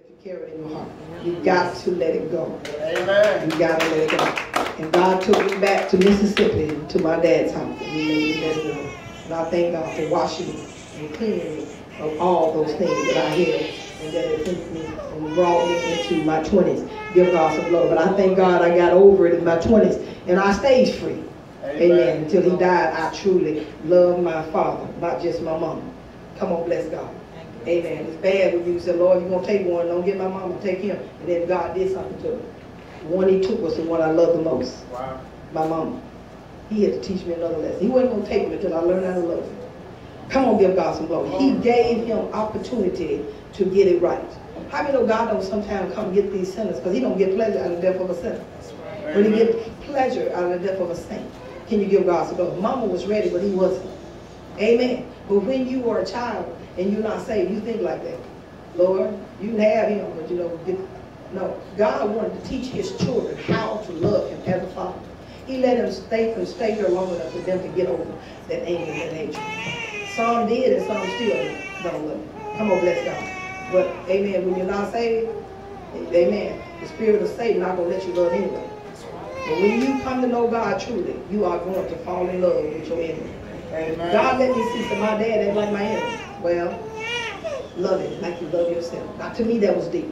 You carry it in your heart. You got to let it go. Amen. You got to let it go. And God took me back to Mississippi, to my dad's house. And He made me best know. And I thank God for washing me and cleaning me of all those things that I had and that it took me and brought me into my 20s. Give God some glory. But I thank God I got over it in my 20s and I stayed free. Amen. Until he died, I truly love my father, not just my mama. Come on, bless God. Amen. It's bad when you say, Lord, you're going to take one, don't get my mama, take him. And then God did something to him. The one he took was the one I loved the most. Wow. My mama. He had to teach me another lesson. He wasn't going to take me until I learned how to love him. Come on, give God some glory. He gave him opportunity to get it right. How many know God don't sometimes come get these sinners because he don't get pleasure out of the death of a sinner? When he gets pleasure out of the death of a saint. Can you give God some glory? Mama was ready, but he wasn't. Amen. But when you are a child and you're not saved, you think like that. Lord, you can have him, but you know, no. God wanted to teach his children how to love him as a father. He let them stay here long enough for them to get over that anger and that hatred. Some did and some still don't love him. Come on, bless God. But, amen, when you're not saved, amen, the spirit of Satan not going to let you love anyway. But when you come to know God truly, you are going to fall in love with your enemy. Amen. God let me see that my dad ain't like my enemy. Well, love him like you love yourself. Now, to me, that was deep.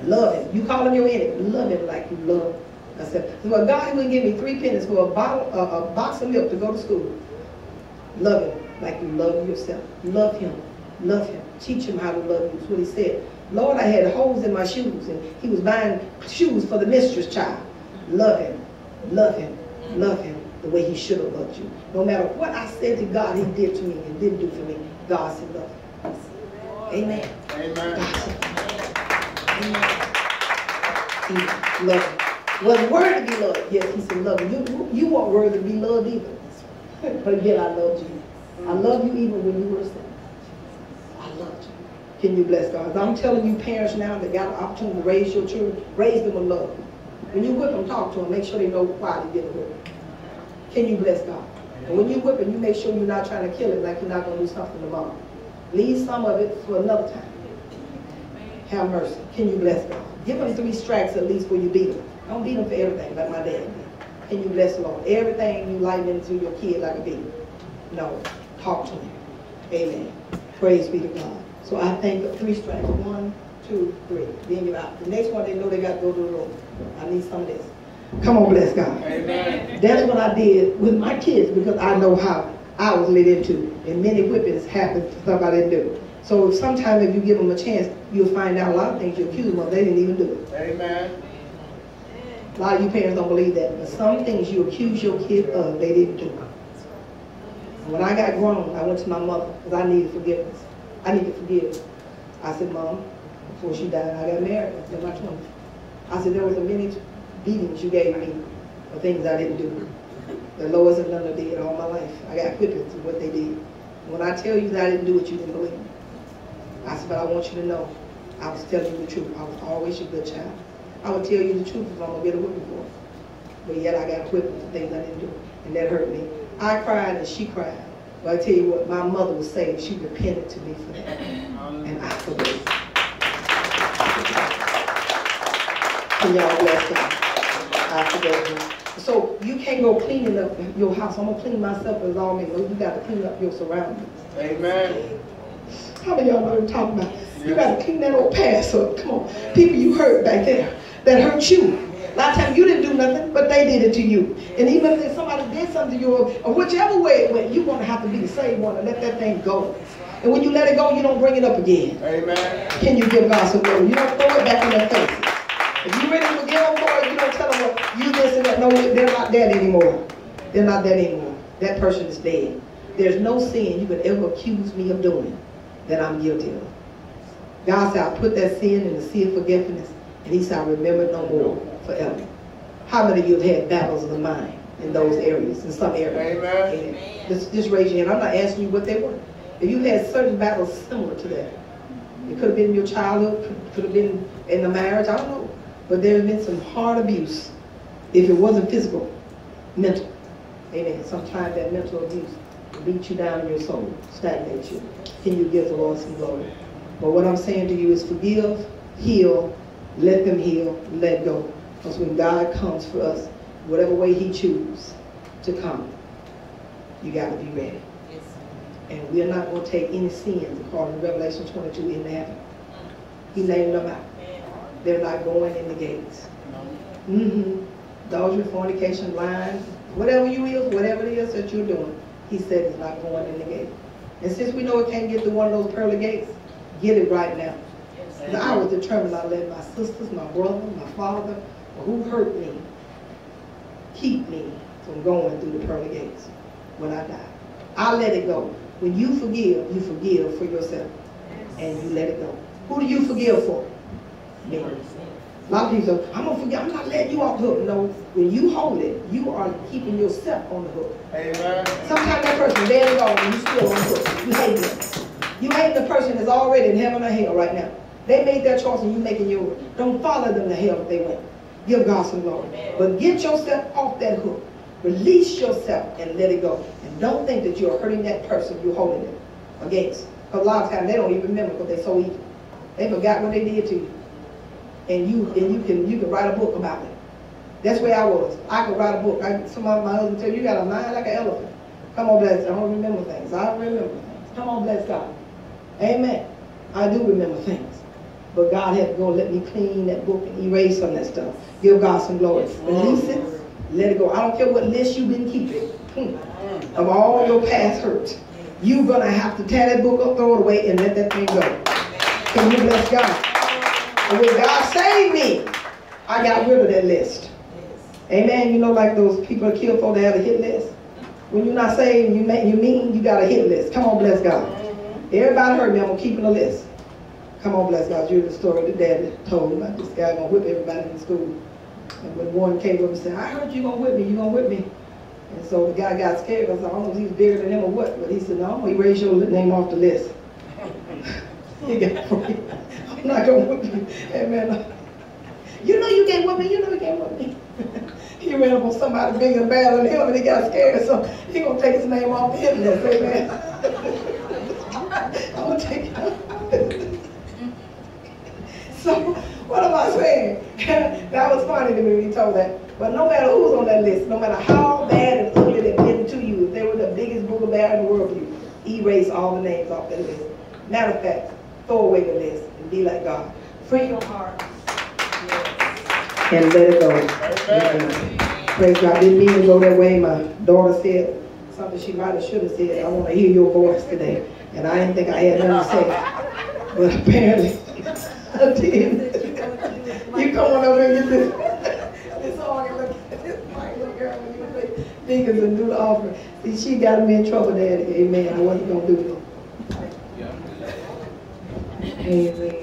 Love him. You call him your enemy. Love him like you love yourself. Well, God wouldn't give me 3 pennies for a box of milk to go to school. Love him like you love yourself. Love him. Love him. Teach him how to love you. That's what he said. Lord, I had holes in my shoes, and he was buying shoes for the mistress child. Love him. Love him. Love him the way he should have loved you. No matter what I said to God, he did to me and didn't do for me. God said love him. Amen. Amen. God said amen. He loved him. Wasn't worthy to be loved. Yes, he said love him. You weren't worthy to be loved either. But again, I loved you. I love you even when you were a sinner. I loved you. Can you bless God? I'm telling you parents now that got the opportunity to raise your children, raise them with love. When you whip them, talk to them. Make sure they know why they did the whip. Can you bless God? And when you whip them, you make sure you're not trying to kill it like you're not going to do something tomorrow. Leave some of it for another time. Have mercy. Can you bless God? Give them 3 strikes at least before you beat them. Don't beat them for everything like my dad did. Can you bless the Lord? Everything you light into your kid like a baby. No. Talk to him. Amen. Praise be to God. So I think of 3 strikes. 1, 2, 3. Then you're out. The next one, they know they got to go to the room. I need some of this. Come on, bless God. Amen. That's what I did with my kids because I know how I was led into. And many whippings happened for stuff I didn't do. So sometimes if you give them a chance, you'll find out a lot of things you accuse them of. They didn't even do it. Amen. A lot of you parents don't believe that. But some things you accuse your kid of, they didn't do. When I got grown, I went to my mother because I needed forgiveness. I needed to forgive. I said, Mom, before she died, I got married in my 20s. I said, there was a many beatings you gave me for things I didn't do. The lowest and none did all my life. I got whippings of what they did. When I tell you that I didn't do it, you didn't believe me. I said, but I want you to know, I was telling you the truth. I was always your good child. I would tell you the truth if I'm going to get a whipping for it. But yet I got whipping for things I didn't do. And that hurt me. I cried and she cried. But I tell you what, my mother was saying, she repented to me for that. And I forgave. Can y'all bless God? I forgave her. So you can't go cleaning up your house. I'm going to clean myself as all men. No, you got to clean up your surroundings. Amen. How many of y'all know what I'm talking about? Yes. You got to clean that old past up. Come on. People you hurt back there that hurt you. A lot of times you didn't do nothing, but they did it to you. And even if somebody did something to you, or whichever way it went, you're going to have to be the same one and let that thing go. And when you let it go, you don't bring it up again. Amen. Can you give God some glory? You don't throw it back in their faces. If you really forgive them for it, you don't tell them, well, you this and that. No, they're not that anymore. They're not that anymore. That person is dead. There's no sin you could ever accuse me of doing that I'm guilty of. God said, I put that sin in the sea of forgiveness, and he said, I remember no more forever. How many of you have had battles of the mind in those areas, in some areas? Amen. Amen. Just raise your hand. I'm not asking you what they were. If you had certain battles similar to that, it could have been in your childhood, could have been in the marriage, I don't know. But there's been some hard abuse, if it wasn't physical, mental. Amen. Sometimes that mental abuse beat you down in your soul, stagnates you. Can you give the Lord some glory? But what I'm saying to you is forgive, heal, let them heal, let go. Because when God comes for us, whatever way he chooses to come, you got to be ready. Yes. And we're not going to take any sins, according to Revelation 22, into heaven. He named them out. They're not going in the gates. Adultery, fornication, lying, whatever it is that you're doing, he said it's not going in the gate. And since we know it can't get through one of those pearly gates, get it right now. Because I was determined not to let my sisters, my brother, my father, or who hurt me, keep me from going through the pearly gates when I die. I let it go. When you forgive for yourself. And you let it go. Who do you forgive for? Me. A lot of people say, I'm going to forgive. I'm not letting you off the hook. No, when you hold it, you are keeping yourself on the hook. Amen. Sometimes that person there they go and you still on the hook. You hate them. You hate the person that's already in heaven or hell right now. They made their choice and you making yours. Don't follow them to hell if they went. Give God some glory. But get yourself off that hook. Release yourself and let it go. And don't think that you're hurting that person you're holding them against. Because a lot of times they don't even remember because they're so evil. They forgot what they did to you. And you can write a book about it. That's where I was. I could write a book. Some of my husband tell you got a mind like an elephant. Come on, bless. I don't remember things. I remember things. Come on, bless God. Amen. I do remember things. But God had to go let me clean that book and erase some of that stuff. Give God some glory. Release it. Let it go. I don't care what list you've been keeping of all your past hurts. You're going to have to tear that book up, throw it away, and let that thing go. Can you bless God? And when God saved me, I got rid of that list. Amen. You know, like those people that kill for, they have a hit list. When you're not saved, you mean you got a hit list. Come on, bless God. Everybody heard me. I'm going to keep in the list. Come on, bless God. You heard the story that Daddy told about this guy going to whip everybody in school. And when one came up and said, I heard you going to whip me. You going to whip me. And so the guy got scared because I don't know if he was bigger than him or what. But he said, no, he raised your name off the list. He got free. I'm not going to whip you. Amen. You know you can't whip me. You know you can't whip me. He ran up on somebody bigger and badder than him and he got scared. So he going to take his name off the hit list. Amen. I'm going to take it. So what am I saying? That was funny to me when he told that. But no matter who's on that list, no matter how bad and ugly they've been to you, if they were the biggest booger bear in the world for you, erase all the names off that list. Matter of fact, throw away the list and be like God. Free your heart. And let it go. Amen. Praise God. Didn't mean to go that way. My daughter said something she might have should have said. I want to hear your voice today. And I didn't think I had nothing to say. But apparently I did. You come on over and get this organ. Look at this white little girl when you play fingers and do the offering. See, she got me in trouble, Daddy. Amen. I wasn't going to do it. Amen.